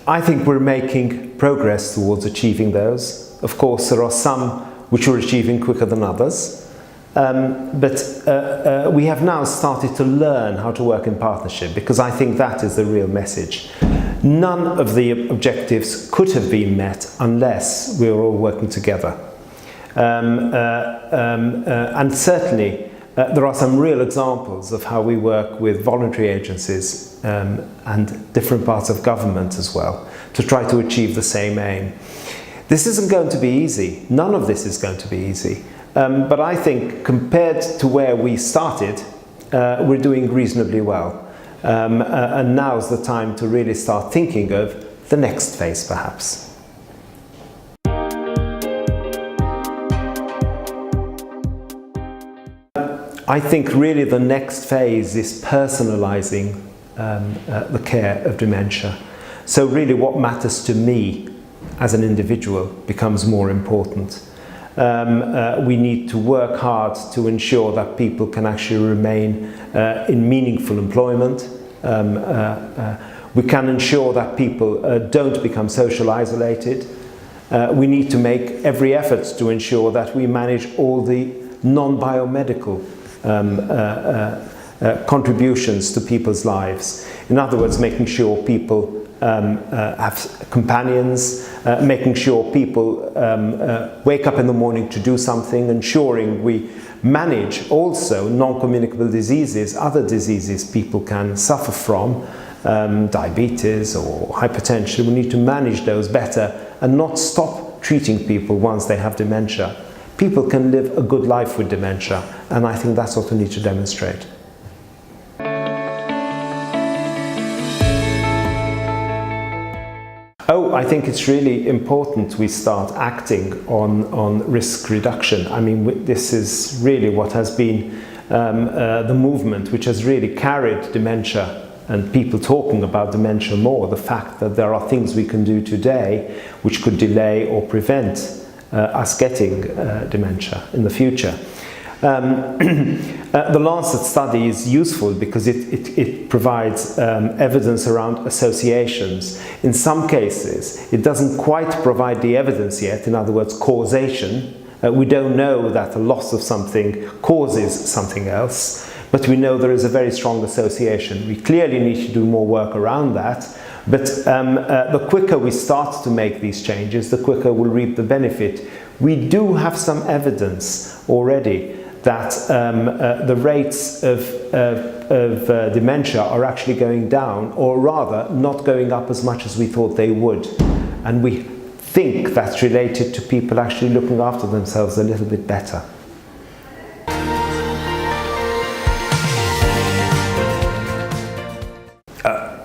I think we're making progress towards achieving those. Of course, there are some which we're achieving quicker than others. But we have now started to learn how to work in partnership, because I think that is the real message. None of the objectives could have been met unless we were all working together. And certainly there are some real examples of how we work with voluntary agencies and different parts of government as well to try to achieve the same aim. This isn't going to be easy. None of this is going to be easy. But I think compared to where we started, we're doing reasonably well. And now's the time to really start thinking of the next phase, perhaps. I think really the next phase is personalising the care of dementia. So really what matters to me as an individual becomes more important. We need to work hard to ensure that people can actually remain in meaningful employment. We can ensure that people don't become social isolated. We need to make every effort to ensure that we manage all the non-biomedical contributions to people's lives. In other words, making sure people have companions, making sure people wake up in the morning to do something, ensuring we manage also non-communicable diseases, other diseases people can suffer from, diabetes or hypertension. We need to manage those better and not stop treating people once they have dementia. People can live a good life with dementia, and I think that's what we need to demonstrate. I think it's really important we start acting on risk reduction. I mean, this is really what has been the movement which has really carried dementia and people talking about dementia more. The fact that there are things we can do today which could delay or prevent us getting dementia in the future. The Lancet study is useful because it provides evidence around associations. In some cases, it doesn't quite provide the evidence yet, in other words, causation. We don't know that the loss of something causes something else, but we know there is a very strong association. We clearly need to do more work around that, but the quicker we start to make these changes, the quicker we'll reap the benefit. We do have some evidence already that the rates of dementia are actually going down, or rather not going up as much as we thought they would. And we think that's related to people actually looking after themselves a little bit better.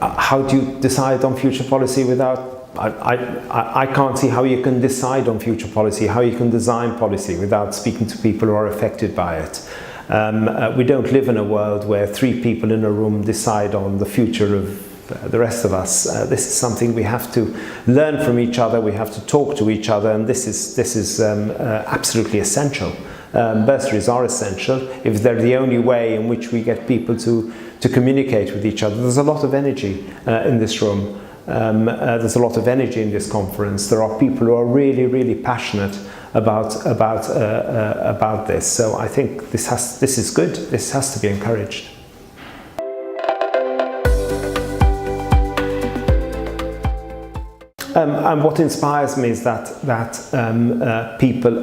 How do you decide on future policy without... I can't see how you can decide on future policy, how you can design policy without speaking to people who are affected by it. We don't live in a world where 3 people in a room decide on the future of the rest of us. This is something we have to learn from each other, we have to talk to each other, and this is absolutely essential. Bursaries are essential if they're the only way in which we get people to communicate with each other. There's a lot of energy in this room. There's a lot of energy in this conference. There are people who are really, really passionate about this. So I think this is good. This has to be encouraged. And what inspires me is that people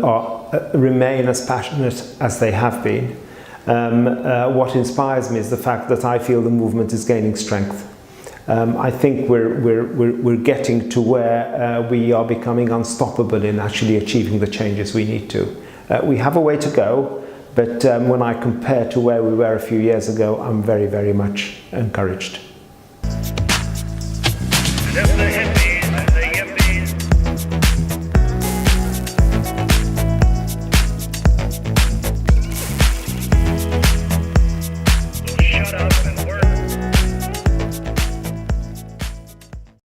remain as passionate as they have been. What inspires me is the fact that I feel the movement is gaining strength. I think we're getting to where we are becoming unstoppable in actually achieving the changes we need to. We have a way to go, but when I compare to where we were a few years ago, I'm very, very much encouraged.